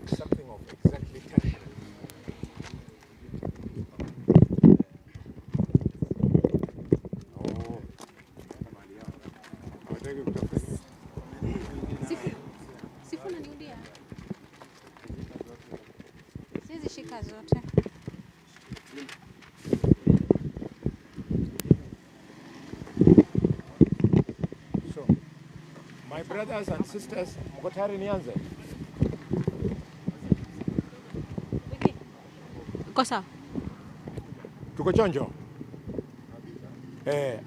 something of exactly 10. Oh. Sifu unaniudia. Siwezi shika zote. So, my brothers and sisters, mko tayari nianze? Uko sawa? Tuko chonjo?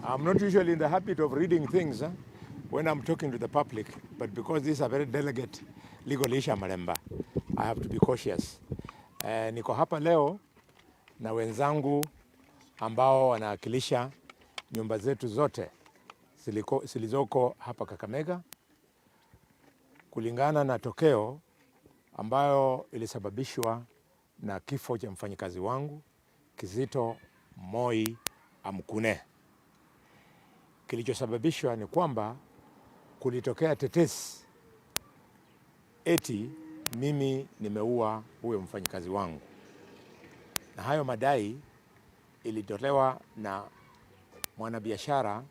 I'm not usually in the habit of reading things when I'm talking to the public, but because this is a very delicate legal issue, Malemba, I have to be cautious. Niko hapa leo na wenzangu ambao wanawakilisha nyumba zetu zote zilizoko hapa Kakamega kulingana na tokeo ambayo ilisababishwa na kifo cha mfanyikazi wangu Kizito Moi Amkune. Kilichosababishwa ni kwamba kulitokea tetesi eti mimi nimeua huyo mfanyikazi wangu, na hayo madai ilitolewa na mwanabiashara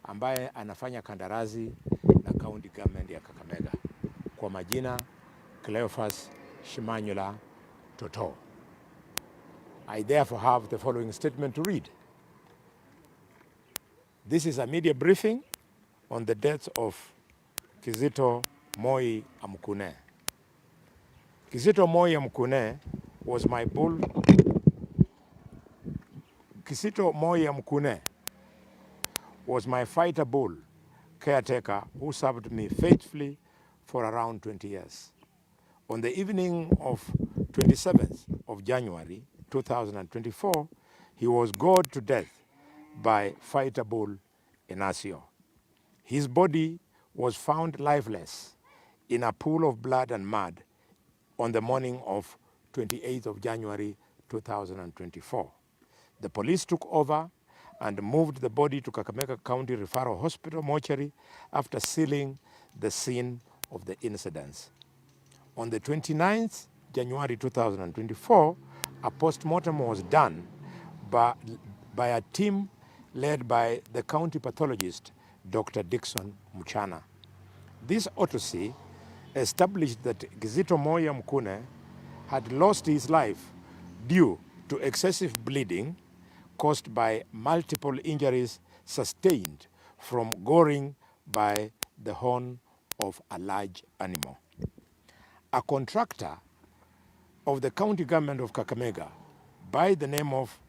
ambaye anafanya kandarasi na county government ya Kakamega kwa majina Cleophas Shimanyula Toto. I therefore have the following statement to read. This is a media briefing on the death of Kizito Moi Amkune. Kizito Moi Amkune was my bull. Kizito Moi Amkune was my fighter bull caretaker who served me faithfully for around 20 years. On the evening of 27th of January 2024, he was gored to death by fighter bull Inacio. His body was found lifeless in a pool of blood and mud on the morning of 28th of January 2024. The police took over and moved the body to Kakamega County Referral Hospital mortuary after sealing the scene of the incidents. On the 29th January 2024, a post-mortem was done by a team led by the county pathologist, Dr. Dickson Muchana. This autopsy established that Kizito Moi Amkune had lost his life due to excessive bleeding caused by multiple injuries sustained from goring by the horn of a large animal. A contractor of the county government of Kakamega by the name of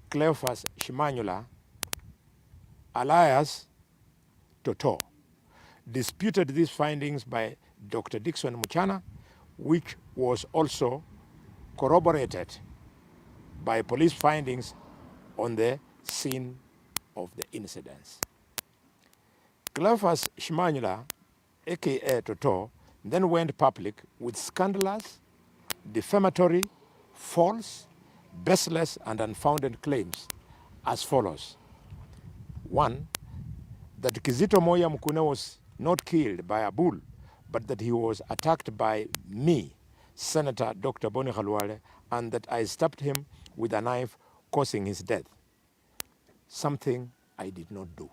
Cleophas Shimanyula, alias Toto, disputed these findings by Dr. Dickson Muchana, which was also corroborated by police findings on the scene of the incidents. Cleophas Shimanyula, aka Toto, then went public with scandalous, defamatory, false, baseless, and unfounded claims as follows. 1, that Kizito Moi Amkune was not killed by a bull, but that he was attacked by me, Senator Dr. Boni Khalwale, and that I stabbed him with a knife, causing his death. Something I did not do.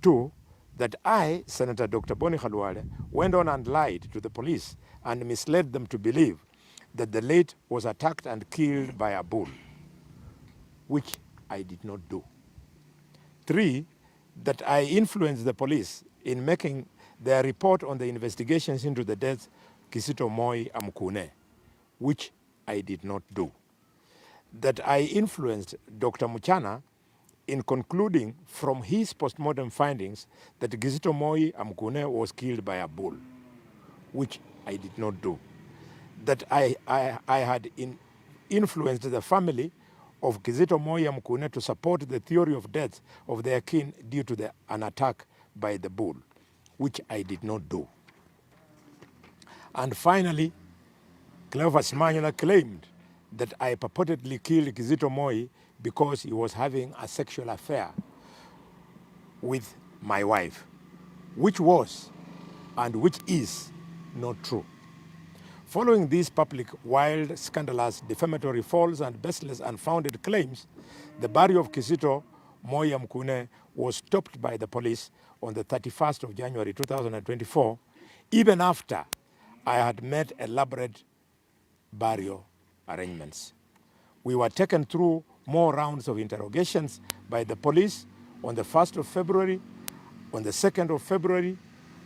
2, that I, Senator Dr. Boni Khalwale, went on and lied to the police and misled them to believe that the late was attacked and killed by a bull, which I did not do. 3, that I influenced the police in making their report on the investigations into the death of Kizito Moi Amkune, which I did not do. That I influenced Dr. Muchana in concluding from his postmortem findings that Kizito Moi Amkune was killed by a bull, which I did not do. That I had influenced the family of Kizito Moi Amkune to support the theory of death of their kin due to an attack by the bull, which I did not do. And finally, Cleophas Shimanyula claimed that I purportedly killed Kizito Moi because he was having a sexual affair with my wife, which was and which is not true. Following these public, wild, scandalous, defamatory, false, and baseless, unfounded claims, the barrio of Kisito, Moya Mkune, was stopped by the police on the 31st of January 2024, even after I had made elaborate barrio arrangements. We were taken through more rounds of interrogations by the police on the 1st of February, on the 2nd of February,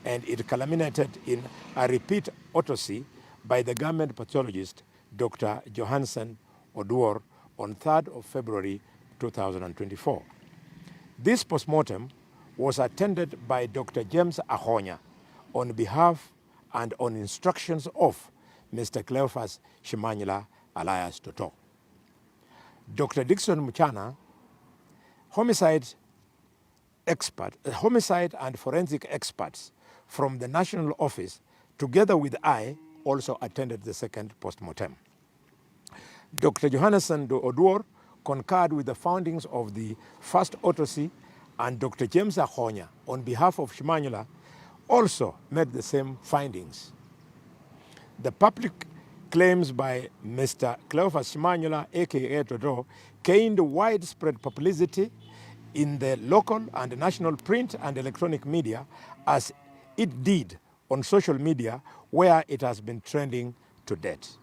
and it culminated in a repeat autopsy by the government pathologist, Dr. Johansen Oduor, on 3rd of February 2024. This postmortem was attended by Dr. James Ahonya on behalf and on instructions of Mr. Cleophas Shimanyula alias Toto. Dr. Dixon Muchana, homicide and forensic experts from the national office, together with I, also attended the second postmortem. Dr. Johansen Oduor concurred with the findings of the first autopsy, and Dr. James Ahonya, on behalf of Shimanyula, also made the same findings. The public claims by Mr. Cleophas Shimanyula, aka Toto, gained widespread publicity in the local and national print and electronic media, as it did on social media, where it has been trending to date.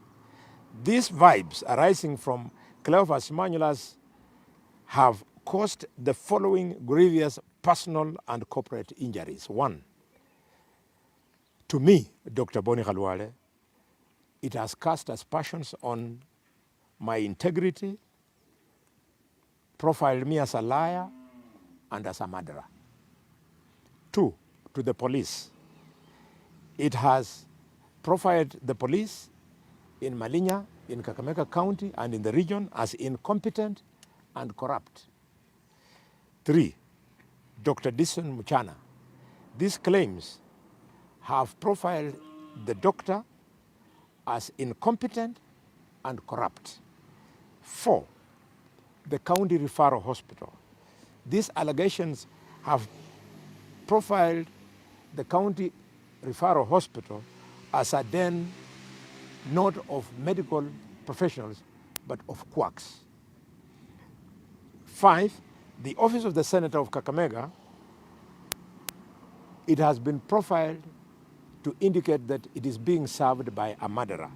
These vibes arising from Cleophas Shimanyula's have caused the following grievous personal and corporate injuries. 1, to me, Dr. Boni Khalwale, it has cast aspersions on my integrity, profiled me as a liar and as a murderer. 2, to the police, it has profiled the police in Malinya, in Kakamega County, and in the region as incompetent and corrupt. 3, Dr. Dixon Muchana, these claims have profiled the doctor as incompetent and corrupt. 4, the county referral hospital. These allegations have profiled the county referral hospital as a den not of medical professionals, but of quacks. 5, the office of the Senator of Kakamega, it has been profiled to indicate that it is being served by a murderer.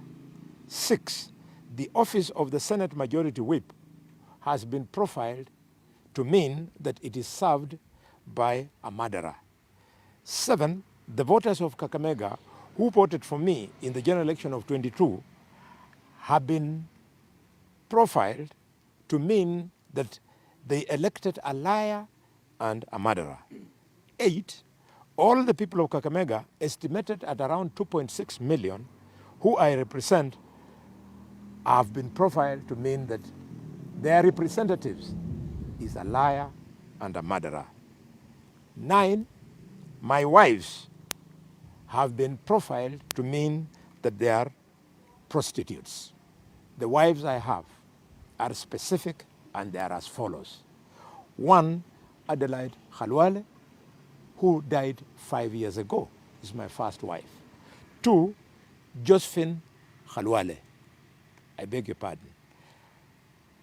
6, the office of the Senate Majority Whip has been profiled to mean that it is served by a murderer. 7, the voters of Kakamega who voted for me in the general election of 22 have been profiled to mean that they elected a liar and a murderer. 8, all the people of Kakamega, estimated at around 2.6 million, who I represent, have been profiled to mean that their representatives is a liar and a murderer. 9, my wives have been profiled to mean that they are prostitutes. The wives I have are specific, and they are as follows. 1, Adelaide Khalwale, who died 5 years ago, is my first wife. 2, Josephine Khalwale. I beg your pardon.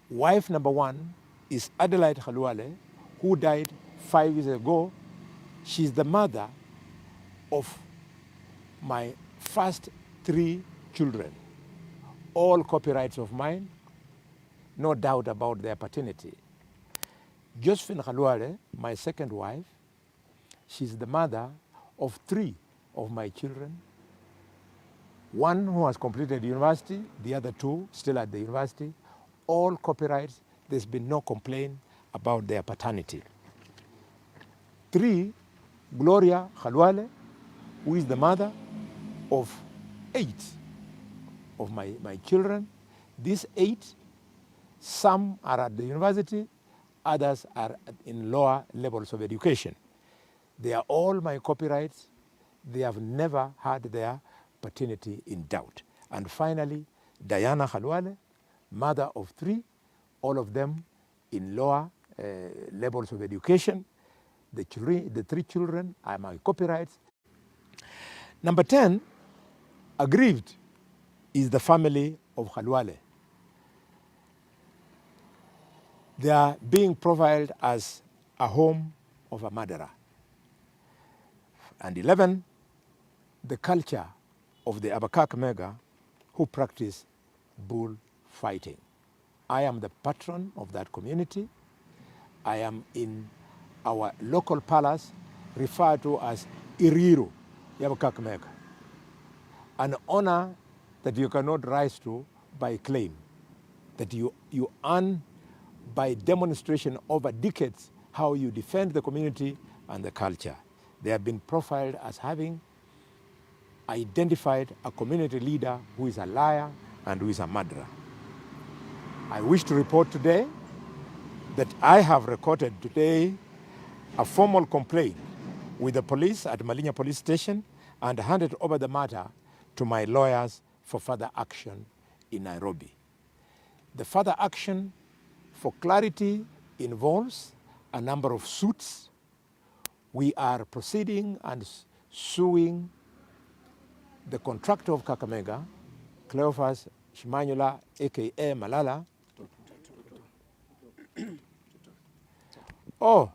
Wife number 1 is Adelaide Khalwale, who died 5 years ago. She's the mother of my first 3 children, all copyrights of mine, no doubt about their paternity. Josephine Khalwale, my second wife, she's the mother of 3 of my children. 1 who has completed university, the other 2 still at the university, all copyrights. There's been no complaint about their paternity. 3, Gloria Khalwale, who is the mother of 8 of my children. These 8, some are at the university, others are in lower levels of education. They are all my copyrights. They have never had their paternity in doubt. And finally, Diana Khalwale, mother of 3, all of them in lower levels of education. The 3 children are my copyrights. Number 10, aggrieved is the family of Khalwale. They are being profiled as a home of a murderer. And 11, the culture of the Abakak Mega who practice bullfighting. I am the patron of that community. I am in our local palace referred to as Iriru, Yabakak Mega. An honor that you cannot rise to by claim, that you earn by demonstration over decades how you defend the community and the culture. They have been profiled as having identified a community leader who is a liar and who is a murderer. I wish to report today that I have recorded today a formal complaint with the police at Malinya Police Station and handed over the matter to my lawyers for further action in Nairobi. The further action, for clarity, involves a number of suits. We are proceeding and suing the contractor of Kakamega, Cleophas Shimanyula, aka Malala. Oh,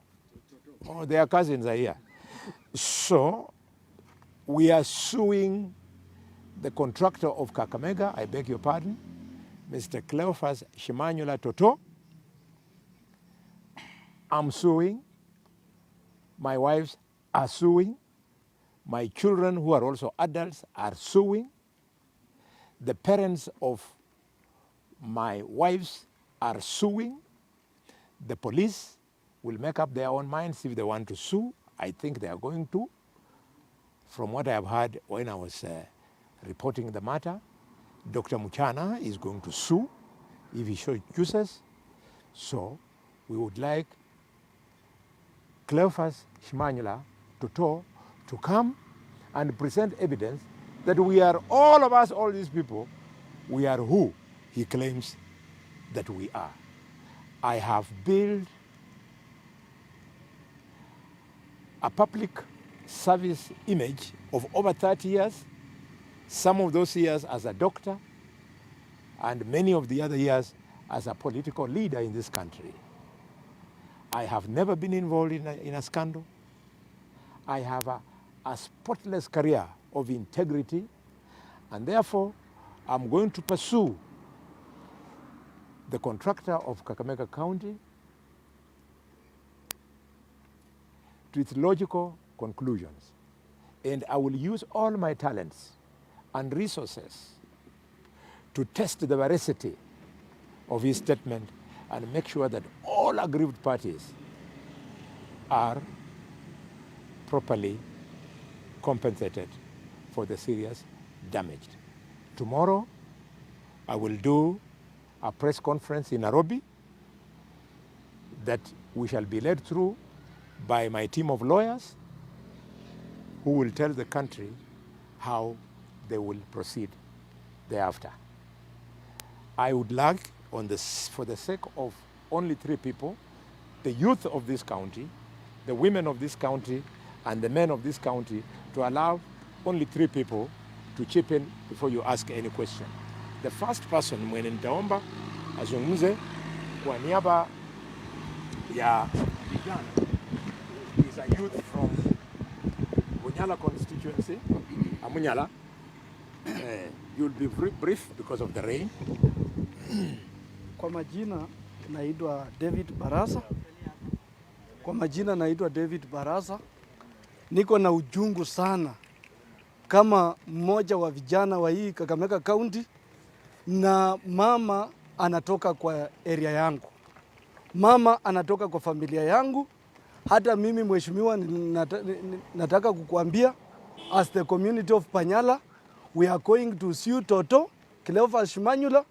their cousins are here. So we are suing the contractor of Kakamega, I beg your pardon, Mr. Cleophas Shimanyula Toto. I'm suing. My wives are suing. My children, who are also adults, are suing. The parents of my wives are suing. The police will make up their own minds if they want to sue. I think they are going to. From what I have heard when I was reporting the matter, Dr. Muchana is going to sue if he so chooses. So we would like Cleophas Shimanyula Toto to come and present evidence that we are, all of us, all these people, we are who he claims that we are. I have built a public service image of over 30 years, some of those years as a doctor, and many of the other years as a political leader in this country. I have never been involved in a scandal. I have a spotless career of integrity, and therefore I'm going to pursue the contractor of Kakamega County to its logical conclusions. And I will use all my talents and resources to test the veracity of his statement and make sure that all aggrieved parties are properly compensated for the serious damage. Tomorrow, I will do a press conference in Nairobi that we shall be led through by my team of lawyers who will tell the country how they will proceed thereafter. I would like, for the sake of only 3 people, the youth of this county, the women of this county, and the men of this county, to allow only 3 people to chip in before you ask any question. The first person mwenye nitaomba azungumze kwa niaba ya vijana is a youth from Bunyala constituency, Amunyala. You'll be brief because of the rain. Kwa majina naitwa David Barasa. Kwa majina naitwa David Barasa. Niko na ujungu sana kama mmoja wa vijana wa hii Kakamega County, na mama anatoka kwa area yangu. Mama anatoka kwa familia yangu. Hata mimi mheshimiwa nataka kukuambia, as the community of Panyala, we are going to sue Toto Cleophas Shimanyula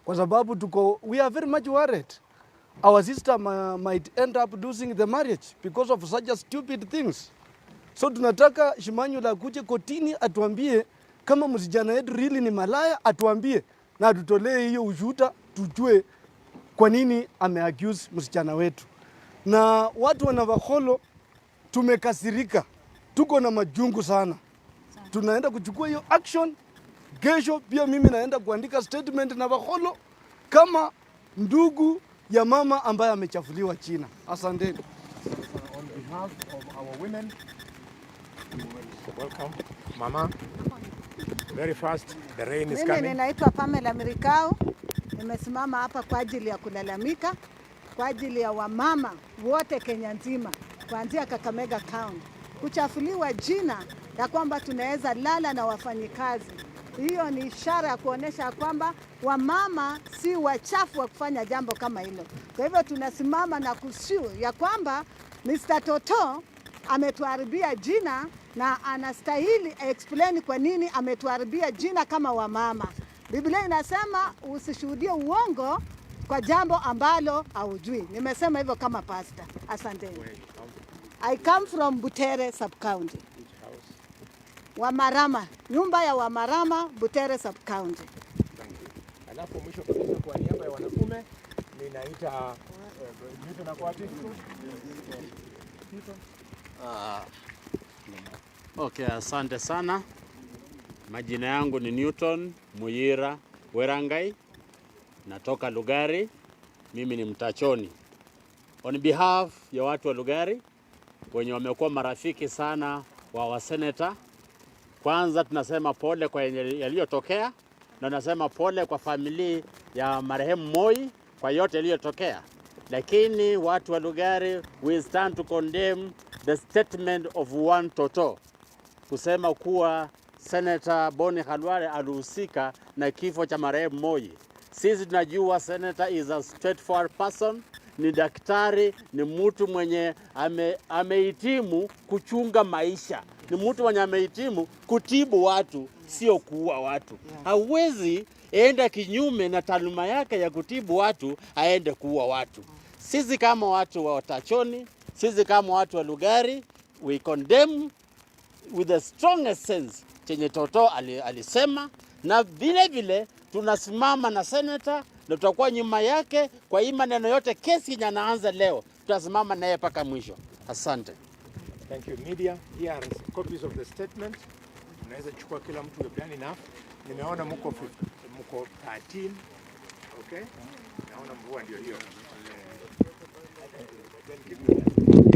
kwa sababu we are very much worried. Our sister might end up losing the marriage because of such a stupid things. So tunataka Shimanyula kuje kotini atuambie kama msijana yetu really ni malaya, atuambie na tutolee hiyo ushuhuda tujue kwa nini ameaccuse msichana wetu. Na watu wa Navakholo tumekasirika, tuko na majungu sana. Tunaenda kuchukua hiyo action Kesho pia mimi naenda kuandika statement na Bakholo kama ndugu ya mama ambaye amechafuliwa jina. Asanteni. On behalf of our women, welcome. Mama, very fast, the rain is Mimi coming. ninaitwa Pamela Mirikao. Nimesimama hapa kwa ajili ya kulalamika kwa ajili ya wamama wote Kenya nzima kuanzia Kakamega County kuchafuliwa jina ya kwamba tunaweza lala na wafanyikazi. Hiyo ni ishara ya kuonesha kwamba wamama si wachafu wa kufanya jambo kama hilo. Kwa hivyo tunasimama na kusiu ya kwamba Mr. Toto ametuharibia jina na anastahili explain kwa nini ametuharibia jina kama wamama. Biblia inasema usishuhudie uongo kwa jambo ambalo haujui. Nimesema hivyo kama pastor. Asanteni. I come from Butere sub-county. Wamarama, nyumba ya Wamarama, Butere sub-county. Alafu mwisho kabisa kwa niaba ya wanaume ninaita Newton Akwati. Okay, asante sana. Majina yangu ni Newton Muyira Werangai. Natoka Lugari. Mimi ni mtachoni. On behalf ya watu wa Lugari wenye wamekuwa marafiki sana wa waseneta, kwanza tunasema pole kwa yaliyotokea na tunasema pole kwa familia ya marehemu Moi kwa yote yaliyotokea. Lakini watu wa Lugari, we stand to condemn the statement of one Toto kusema kuwa Senator Boni Khalwale alihusika na kifo cha marehemu Moi. Sisi tunajua Senator is a straightforward person, ni daktari, ni mtu mwenye amehitimu kuchunga maisha, ni mtu mwenye amehitimu kutibu watu, sio kuua watu. Hawezi enda kinyume na taaluma yake ya kutibu watu, aende kuua watu. Sisi kama watu wa Tachoni, sisi kama watu wa Lugari, we condemn with the strongest sense chenye Toto alisema, na vile vile tunasimama na senator na tutakuwa nyuma yake kwa hii maneno yote. Kesi inaanza leo, tutasimama naye mpaka mwisho. Asante. Thank you. Media, here are copies of the statement. Unaweza chukua kila mtu with plan enough. Nimeona mko 13. Okay? Naona mvua ndio hiyo. Then keep it.